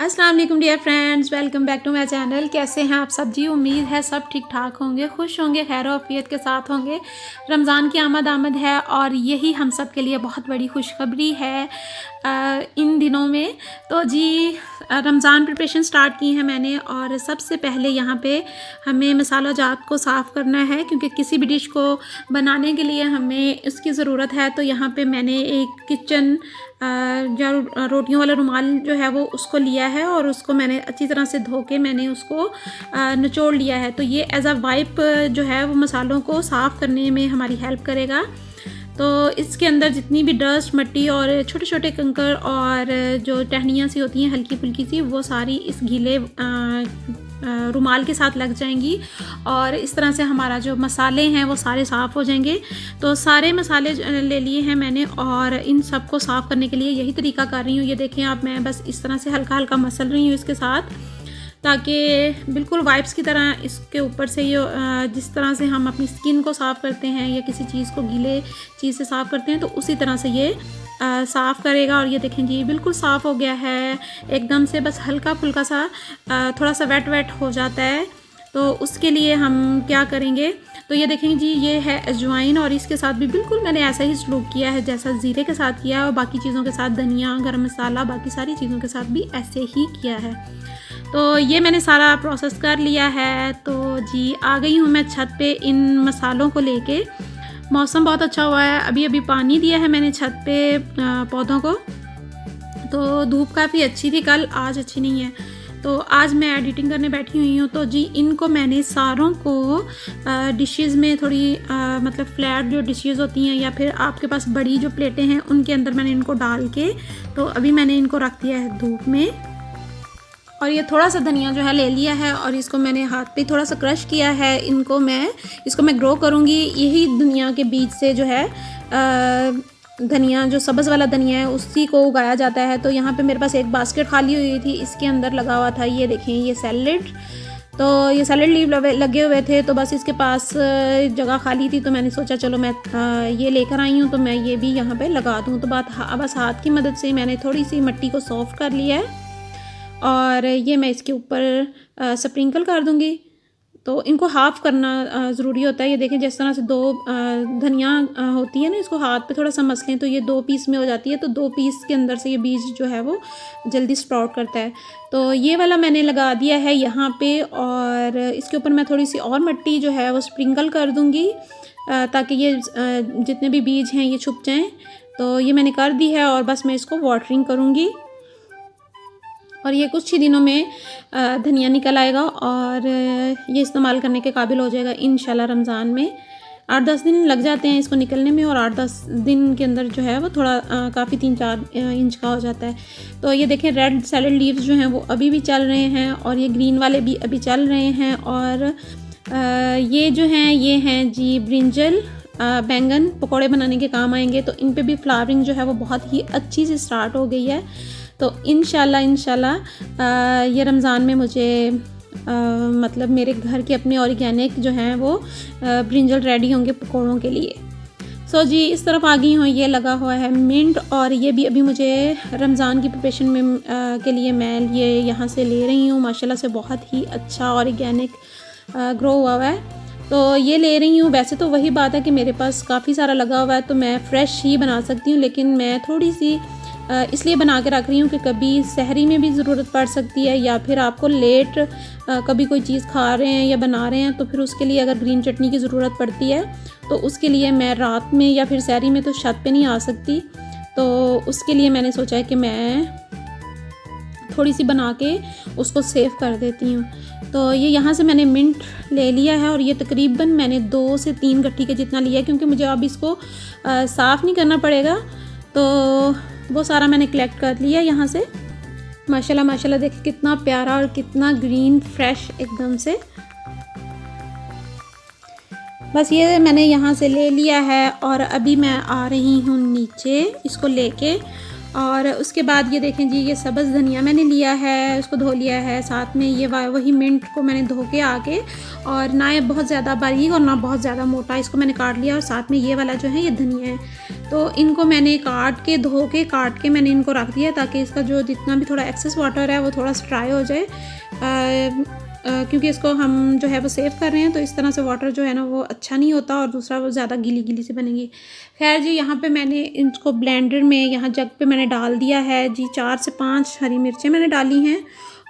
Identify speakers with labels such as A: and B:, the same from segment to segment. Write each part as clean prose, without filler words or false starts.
A: अस्सलाम वालेकुम dear friends, welcome back to my channel. कैसे हैं आप सब जी? उम्मीद है सब ठीक ठाक होंगे, खुश होंगे, खैर आफियत के साथ होंगे। रमज़ान की आमद है और यही हम सब के लिए बहुत बड़ी खुशखबरी है इन दिनों में। तो जी रमज़ान प्रिपरेशन स्टार्ट की है मैंने, और सबसे पहले यहाँ पे हमें मसाला जात को साफ़ करना है, क्योंकि किसी भी डिश को बनाने के लिए हमें इसकी ज़रूरत है। तो यहाँ पे मैंने एक किचन जो रोटियों वाला रुमाल जो है वो उसको लिया है, और उसको मैंने अच्छी तरह से धो के मैंने उसको निचोड़ लिया है। तो ये एज अ वाइप जो है वो मसालों को साफ़ करने में हमारी हेल्प करेगा। तो इसके अंदर जितनी भी डस्ट, मिट्टी और छोटे छोटे कंकर और जो टहनियाँ सी होती हैं हल्की फुल्की सी, वो सारी इस गीले रुमाल के साथ लग जाएंगी, और इस तरह से हमारा जो मसाले हैं वो सारे साफ़ हो जाएंगे। तो सारे मसाले ले लिए हैं मैंने, और इन सब को साफ़ करने के लिए यही तरीका कर रही हूँ। ये देखें आप, मैं बस इस तरह से हल्का हल्का मसल रही हूँ इसके साथ, ताकि बिल्कुल वाइप्स की तरह इसके ऊपर से ये जिस तरह से हम अपनी स्किन को साफ़ करते हैं या किसी चीज़ को गीले चीज़ से साफ़ करते हैं, तो उसी तरह से ये साफ़ करेगा। और ये देखें जी, बिल्कुल साफ़ हो गया है एकदम से, बस हल्का फुल्का सा थोड़ा सा वेट हो जाता है। तो उसके लिए हम क्या करेंगे, तो ये देखेंगे जी, ये है अजवाइन, और इसके साथ भी बिल्कुल मैंने ऐसा ही सलूक किया है जैसा ज़ीरे के साथ किया है, और बाकी चीज़ों के साथ धनिया, गरम मसाला, बाकी सारी चीज़ों के साथ भी ऐसे ही किया है। तो ये मैंने सारा प्रोसेस कर लिया है। तो जी आ गई हूँ मैं छत पे इन मसालों को लेके। मौसम बहुत अच्छा हुआ है, अभी अभी पानी दिया है मैंने छत पे पौधों को। तो धूप काफ़ी अच्छी थी कल, आज अच्छी नहीं है। तो आज मैं एडिटिंग करने बैठी हुई हूँ। तो जी इनको मैंने सारों को डिशेज़ में थोड़ी मतलब फ्लैट जो डिशेज़ होती हैं, या फिर आपके पास बड़ी जो प्लेटें हैं, उनके अंदर मैंने इनको डाल के, तो अभी मैंने इनको रख दिया है धूप में। और ये थोड़ा सा धनिया जो है ले लिया है, और इसको मैंने हाथ पे थोड़ा सा क्रश किया है। इसको मैं ग्रो करूँगी। यही दुनिया के बीज से जो है धनिया, जो सब्ज़ वाला धनिया है, उसी को उगाया जाता है। तो यहाँ पे मेरे पास एक बास्केट खाली हुई थी, इसके अंदर लगा हुआ था, ये देखें, ये सैलेड। तो ये सैलेड लीव लगे हुए थे, तो बस इसके पास जगह खाली थी, तो मैंने सोचा चलो मैं ये लेकर आई हूँ, तो मैं ये भी यहाँ पे लगा दूँ। तो बस हाथ की मदद से मैंने थोड़ी सी मिट्टी को सॉफ्ट कर लिया है, और ये मैं इसके ऊपर स्प्रिंकल कर दूँगी। तो इनको हाफ़ करना ज़रूरी होता है। ये देखें, जिस तरह से दो धनिया होती है ना, इसको हाथ पे थोड़ा सा मसलें तो ये 2 पीस में हो जाती है। तो 2 पीस के अंदर से ये बीज जो है वो जल्दी स्प्राउट करता है। तो ये वाला मैंने लगा दिया है यहाँ पे, और इसके ऊपर मैं थोड़ी सी और मिट्टी जो है वो स्प्रिंकल कर दूँगी, ताकि ये जितने भी बीज हैं ये छुप जाएँ। तो ये मैंने कर दी है, और बस मैं इसको वाटरिंग करूँगी, और ये कुछ ही दिनों में धनिया निकल आएगा, और ये इस्तेमाल करने के काबिल हो जाएगा इंशाल्लाह। रमज़ान में 8-10 दिन लग जाते हैं इसको निकलने में, और 8-10 दिन के अंदर जो है वो थोड़ा काफ़ी 3-4 इंच का हो जाता है। तो ये देखें, रेड सैलेड लीव्स जो हैं वो अभी भी चल रहे हैं, और ये ग्रीन वाले भी अभी चल रहे हैं। और ये जो हैं ये हैं जी ब्रिंजल, बैंगन पकौड़े बनाने के काम आएंगे। तो इन पे भी फ्लावरिंग जो है वो बहुत ही अच्छी से स्टार्ट हो गई है। तो इंशाल्लाह ये रमज़ान में मुझे मतलब मेरे घर के अपने ऑर्गेनिक जो हैं वो ब्रिंजल रेडी होंगे पकौड़ों के लिए। सो जी इस तरफ आ गई हूँ, ये लगा हुआ है मिंट, और ये भी अभी मुझे रमज़ान की प्रिपरेशन में के लिए मैं ये यहाँ से ले रही हूँ। माशाल्लाह से बहुत ही अच्छा ऑर्गेनिक ग्रो हुआ है, तो ये ले रही हूँ। वैसे तो वही बात है कि मेरे पास काफ़ी सारा लगा हुआ है, तो मैं फ़्रेश ही बना सकती हूँ, लेकिन मैं थोड़ी सी इसलिए बना के रख रही हूँ कि कभी सहरी में भी ज़रूरत पड़ सकती है, या फिर आपको लेट कभी कोई चीज़ खा रहे हैं या बना रहे हैं, तो फिर उसके लिए अगर ग्रीन चटनी की ज़रूरत पड़ती है, तो उसके लिए मैं रात में या फिर सहरी में तो छत पे नहीं आ सकती। तो उसके लिए मैंने सोचा है कि मैं थोड़ी सी बना के उसको सेव कर देती हूँ। तो ये यहाँ से मैंने मिंट ले लिया है, और ये तकरीबन मैंने 2 से 3 गट्ठी के जितना लिया है, क्योंकि मुझे अब इसको साफ़ नहीं करना पड़ेगा। तो वो सारा मैंने कलेक्ट कर लिया यहाँ से। माशाल्लाह माशाल्लाह, देखिए कितना प्यारा और कितना ग्रीन फ्रेश एकदम से। बस ये मैंने यहाँ से ले लिया है, और अभी मैं आ रही हूँ नीचे इसको लेके। और उसके बाद ये देखें जी, ये सब्ज़ धनिया मैंने लिया है, उसको धो लिया है। साथ में ये वही मिंट को मैंने धो के आके, और ना ये बहुत ज़्यादा बारीक और ना बहुत ज़्यादा मोटा, इसको मैंने काट लिया। और साथ में ये वाला जो है ये धनिया है। तो इनको मैंने धो के काट के मैंने इनको रख दिया ताकि इसका जो जितना भी थोड़ा एक्सेस वाटर है वो थोड़ा सा ड्राई हो जाए, क्योंकि इसको हम जो है वो सेव कर रहे हैं, तो इस तरह से वाटर जो है ना वो अच्छा नहीं होता और दूसरा वो ज़्यादा गीली गीली से बनेगी। खैर जी, यहाँ पे मैंने इनको ब्लेंडर में यहाँ जग पे मैंने डाल दिया है जी। 4 से 5 हरी मिर्चें मैंने डाली हैं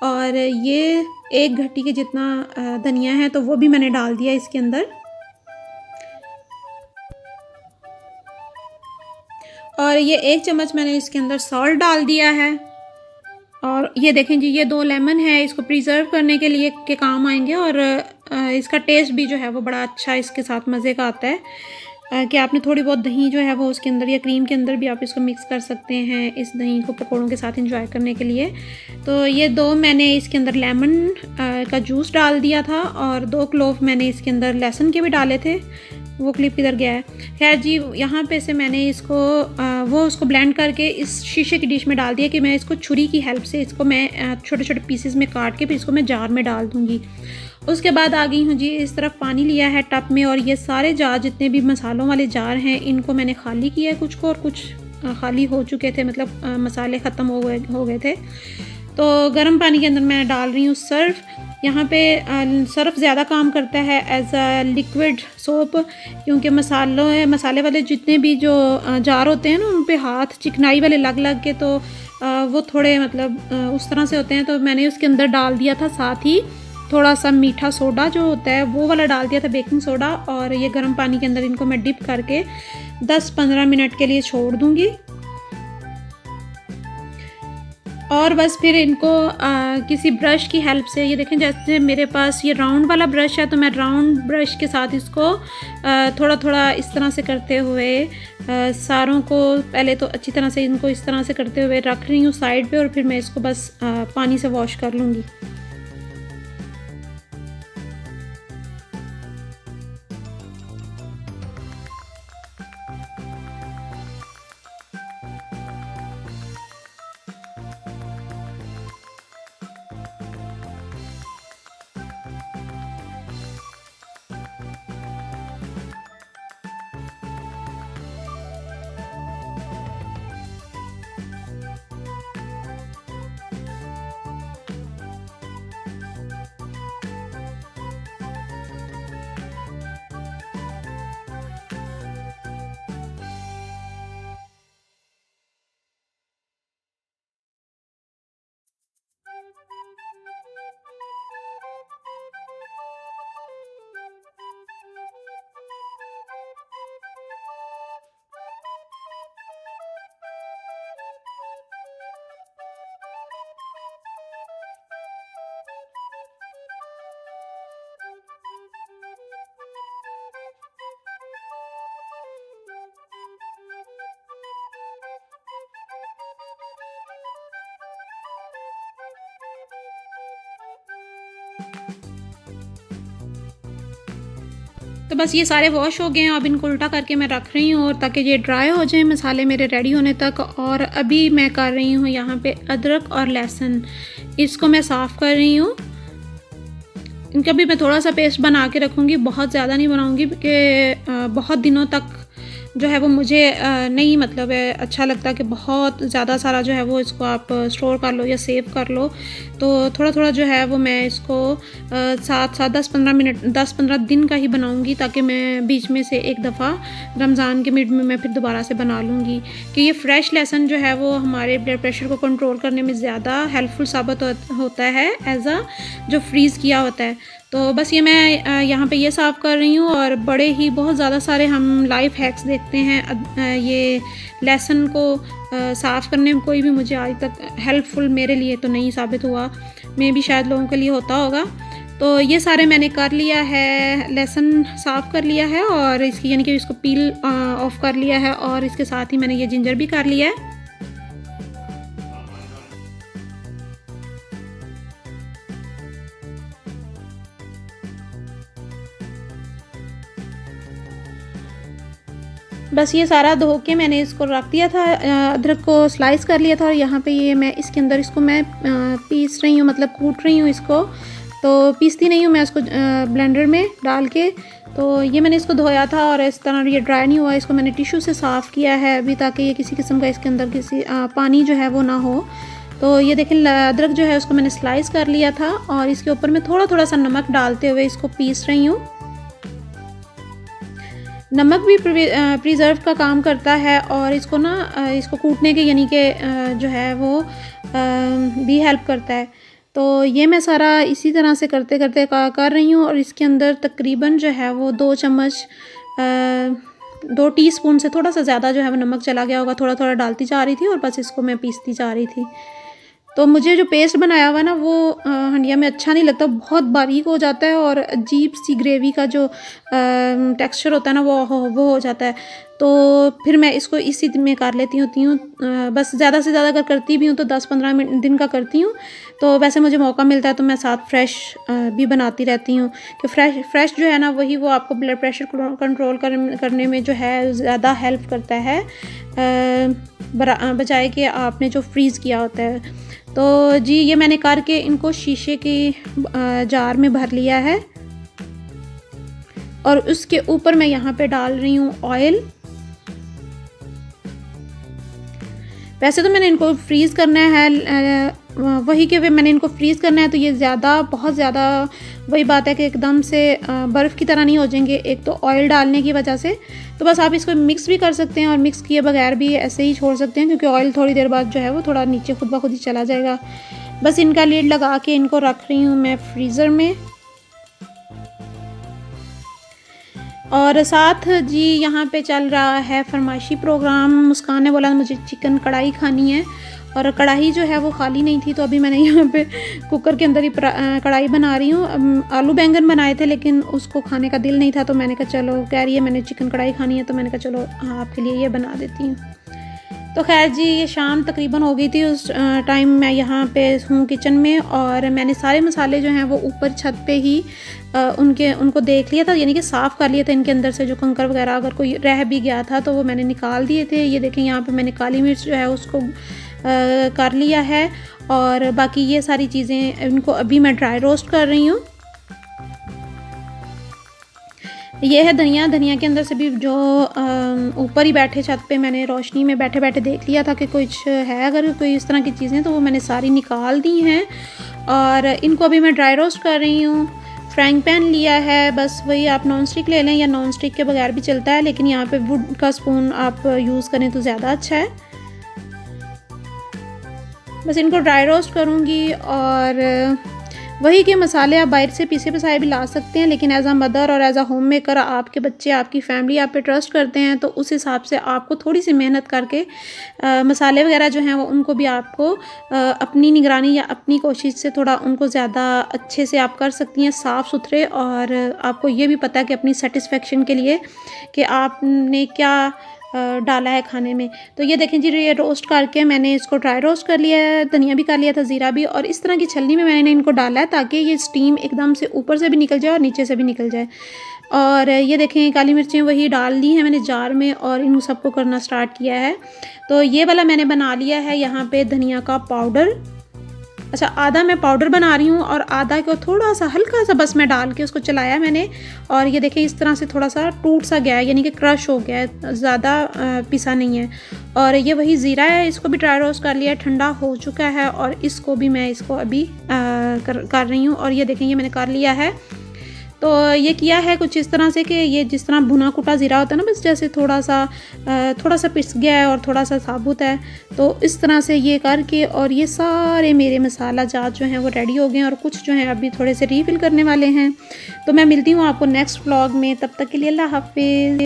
A: और ये 1 घटी के जितना धनिया है तो वो भी मैंने डाल दिया इसके अंदर। और ये 1 चम्मच मैंने इसके अंदर सॉल्ट डाल दिया है। और ये देखें जी, ये 2 लेमन है, इसको प्रिजर्व करने के लिए के काम आएंगे और इसका टेस्ट भी जो है वो बड़ा अच्छा इसके साथ मज़े का आता है कि आपने थोड़ी बहुत दही जो है वो उसके अंदर या क्रीम के अंदर भी आप इसको मिक्स कर सकते हैं इस दही को पकौड़ों के साथ एंजॉय करने के लिए। तो ये 2 मैंने इसके अंदर लेमन का जूस डाल दिया था और 2 क्लोव मैंने इसके अंदर लहसुन के भी डाले थे। वो क्लिप किधर गया है? खैर जी, यहाँ पे से मैंने इसको उसको ब्लेंड करके इस शीशे की डिश में डाल दिया कि मैं इसको छुरी की हेल्प से इसको मैं छोटे छोटे पीसेस में काट के फिर इसको मैं जार में डाल दूँगी। उसके बाद आ गई हूँ जी, इस तरफ पानी लिया है टब में और ये सारे जार जितने भी मसालों वाले जार हैं इनको मैंने खाली किया है, कुछ को, और कुछ खाली हो चुके थे, मतलब मसाले ख़त्म हो गए थे। तो गर्म पानी के अंदर मैं डाल रही हूँ सर्फ। यहाँ पे सर्फ ज़्यादा काम करता है एज अ लिक्विड सोप, क्योंकि मसाले वाले जितने भी जो जार होते हैं ना उन पे हाथ चिकनाई वाले लग के तो वो थोड़े मतलब उस तरह से होते हैं। तो मैंने उसके अंदर डाल दिया था साथ ही थोड़ा सा मीठा सोडा जो होता है वो वाला डाल दिया था, बेकिंग सोडा। और ये गर्म पानी के अंदर इनको मैं डिप करके 10-15 मिनट के लिए छोड़ दूँगी और बस फिर इनको किसी ब्रश की हेल्प से, ये देखें जैसे मेरे पास ये राउंड वाला ब्रश है तो मैं राउंड ब्रश के साथ इसको थोड़ा थोड़ा इस तरह से करते हुए सारों को पहले तो अच्छी तरह से इनको इस तरह से करते हुए रख रही हूँ साइड पे और फिर मैं इसको बस पानी से वॉश कर लूँगी। तो बस ये सारे वॉश हो गए हैं, अब इनको उल्टा करके मैं रख रही हूँ और ताकि ये ड्राई हो जाए मसाले मेरे रेडी होने तक। और अभी मैं कर रही हूँ यहाँ पे अदरक और लहसुन, इसको मैं साफ़ कर रही हूँ। इनका भी मैं थोड़ा सा पेस्ट बना के रखूँगी, बहुत ज़्यादा नहीं बनाऊँगी क्योंकि बहुत दिनों तक जो है वो मुझे नहीं मतलब है अच्छा लगता कि बहुत ज़्यादा सारा जो है वो इसको आप स्टोर कर लो या सेव कर लो। तो थोड़ा थोड़ा जो है वो मैं इसको 10-15 दिन का ही बनाऊंगी ताकि मैं बीच में से एक दफ़ा रमज़ान के मिड में मैं फिर दोबारा से बना लूँगी कि ये फ्रेश लहसुन जो है वो हमारे ब्लड प्रेशर को कंट्रोल करने में ज़्यादा हेल्पफुल साबित होता है एज अ जो फ्रीज़ किया होता है। तो बस ये मैं यहाँ पे ये साफ़ कर रही हूँ और बड़े ही बहुत ज़्यादा सारे हम लाइफ हैक्स देखते हैं ये लहसुन को साफ़ करने में, कोई भी मुझे आज तक हेल्पफुल मेरे लिए तो नहीं साबित हुआ, मे भी शायद लोगों के लिए होता होगा। तो ये सारे मैंने कर लिया है, लहसुन साफ़ कर लिया है और इसकी यानी कि इसको पील ऑफ कर लिया है और इसके साथ ही मैंने ये जिंजर भी कर लिया है। बस ये सारा धो के मैंने इसको रख दिया था, अदरक को स्लाइस कर लिया था और यहाँ पे ये मैं इसके अंदर इसको मैं पीस रही हूँ, मतलब कूट रही हूँ इसको तो पीसती नहीं हूँ मैं इसको ब्लेंडर में डाल के। तो ये मैंने इसको धोया था और इस तरह ये ड्राई नहीं हुआ, इसको मैंने टिश्यू से साफ़ किया है अभी, ताकि ये किसी किस्म का इसके अंदर किसी पानी जो है वो ना हो। तो ये देखें अदरक जो है उसको मैंने स्लाइस कर लिया था और इसके ऊपर मैं थोड़ा थोड़ा सा नमक डालते हुए इसको पीस रही हूँ। नमक भी प्रिजर्व का काम करता है और इसको ना इसको कूटने के यानी कि जो है वो भी हेल्प करता है। तो ये मैं सारा इसी तरह से करते करते कर रही हूँ और इसके अंदर तकरीबन जो है वो 2 चम्मच 2 टीस्पून से थोड़ा सा ज़्यादा जो है वो नमक चला गया होगा, थोड़ा थोड़ा डालती जा रही थी और बस इसको मैं पीसती जा रही थी। तो मुझे जो पेस्ट बनाया हुआ ना वो हंडिया में अच्छा नहीं लगता, बहुत बारीक हो जाता है और अजीब सी ग्रेवी का जो टेक्सचर होता है ना वो हो जाता है। तो फिर मैं इसको इसी में कर लेती होती हूँ, बस ज़्यादा से ज़्यादा अगर करती भी हूँ तो 10-15 दिन का करती हूँ। तो वैसे मुझे मौका मिलता है तो मैं साथ फ्रेश भी बनाती रहती हूँ कि फ्रेश जो है ना वही वो आपको ब्लड प्रेशर कंट्रोल करने में जो है ज़्यादा हेल्प करता है, बजाय कि आपने जो फ्रीज़ किया होता है। तो जी ये मैंने करके इनको शीशे की जार में भर लिया है और उसके ऊपर मैं यहाँ पे डाल रही हूँ ऑयल। वैसे तो मैंने इनको फ्रीज़ करना है, वही कि मैंने इनको फ्रीज़ करना है तो ये बहुत ज़्यादा वही बात है कि एकदम से बर्फ़ की तरह नहीं हो जाएंगे, एक तो ऑयल डालने की वजह से। तो बस आप इसको मिक्स भी कर सकते हैं और मिक्स किए बगैर भी ऐसे ही छोड़ सकते हैं, क्योंकि ऑयल थोड़ी देर बाद जो है वो थोड़ा नीचे खुद ब खुद ही चला जाएगा। बस इनका लीड लगा के इनको रख रही हूँ मैं फ्रीज़र में। और साथ जी यहाँ पे चल रहा है फरमाइशी प्रोग्राम। मुस्कान ने बोला मुझे चिकन कढ़ाई खानी है और कढ़ाई जो है वो खाली नहीं थी, तो अभी मैंने यहाँ पे कुकर के अंदर ही कढ़ाई बना रही हूँ। आलू बैंगन बनाए थे लेकिन उसको खाने का दिल नहीं था, तो मैंने कहा चलो कह रही है मैंने चिकन कढ़ाई खानी है, तो मैंने कहा चलो हाँ आपके लिए ये बना देती हूँ। तो खैर जी ये शाम तकरीबन हो गई थी, उस टाइम मैं यहाँ पे हूँ किचन में और मैंने सारे मसाले जो हैं वो ऊपर छत पे ही उनको देख लिया था, यानी कि साफ़ कर लिया था। इनके अंदर से जो कंकर वगैरह अगर कोई रह भी गया था तो वो मैंने निकाल दिए थे। ये देखें यहाँ पे मैंने काली मिर्च जो है उसको कर लिया है और बाकी ये सारी चीज़ें इनको अभी मैं ड्राई रोस्ट कर रही हूँ। ये है धनिया के अंदर से भी जो ऊपर ही बैठे छत पे मैंने रोशनी में बैठे बैठे देख लिया था कि कुछ है अगर कोई इस तरह की चीज़ें, तो वो मैंने सारी निकाल दी हैं और इनको अभी मैं ड्राई रोस्ट कर रही हूँ। फ्राइंग पैन लिया है, बस वही आप नॉन स्टिक ले लें या नॉन स्टिक के बगैर भी चलता है, लेकिन यहाँ पे वुड का स्पून आप यूज़ करें तो ज़्यादा अच्छा है। बस इनको ड्राई रोस्ट करूँगी और वही के मसाले आप बाहर से पीसे पिसाए भी ला सकते हैं, लेकिन एज अ मदर और एज अ होम मेकर आपके बच्चे आपकी फैमिली आप पे ट्रस्ट करते हैं, तो उस हिसाब से आपको थोड़ी सी मेहनत करके मसाले वगैरह जो हैं वो उनको भी आपको अपनी निगरानी या अपनी कोशिश से थोड़ा उनको ज़्यादा अच्छे से आप कर सकती हैं, साफ़ सुथरे। और आपको ये भी पता है कि अपनी सेटिस्फेक्शन के लिए कि आपने क्या डाला है खाने में। तो ये देखें जी ये रोस्ट करके मैंने इसको ड्राई रोस्ट कर लिया है, धनिया भी कर लिया था, ज़ीरा भी, और इस तरह की छलनी में मैंने इनको डाला है ताकि ये स्टीम एकदम से ऊपर से भी निकल जाए और नीचे से भी निकल जाए। और ये देखें काली मिर्चें वही डाल दी हैं मैंने जार में और इन सबको करना स्टार्ट किया है। तो ये वाला मैंने बना लिया है यहाँ पे धनिया का पाउडर। अच्छा आधा मैं पाउडर बना रही हूँ और आधा को थोड़ा सा हल्का सा बस मैं डाल के उसको चलाया मैंने, और ये देखिए इस तरह से थोड़ा सा टूट सा गया है, यानी कि क्रश हो गया है, ज़्यादा पिसा नहीं है। और ये वही ज़ीरा है, इसको भी ड्राई रोस्ट कर लिया, ठंडा हो चुका है और इसको भी मैं इसको अभी कर रही हूँ। और ये देखें ये मैंने कर लिया है। तो ये किया है कुछ इस तरह से कि ये जिस तरह भुना कुटा ज़ीरा होता है ना, बस जैसे थोड़ा सा पिस गया है और थोड़ा सा साबुत है, तो इस तरह से ये करके और ये सारे मेरे मसाला जात जो हैं वो रेडी हो गए हैं और कुछ जो हैं अभी थोड़े से रीफ़िल करने वाले हैं। तो मैं मिलती हूँ आपको नेक्स्ट व्लॉग में, तब तक के लिए अल्लाह हाफिज़।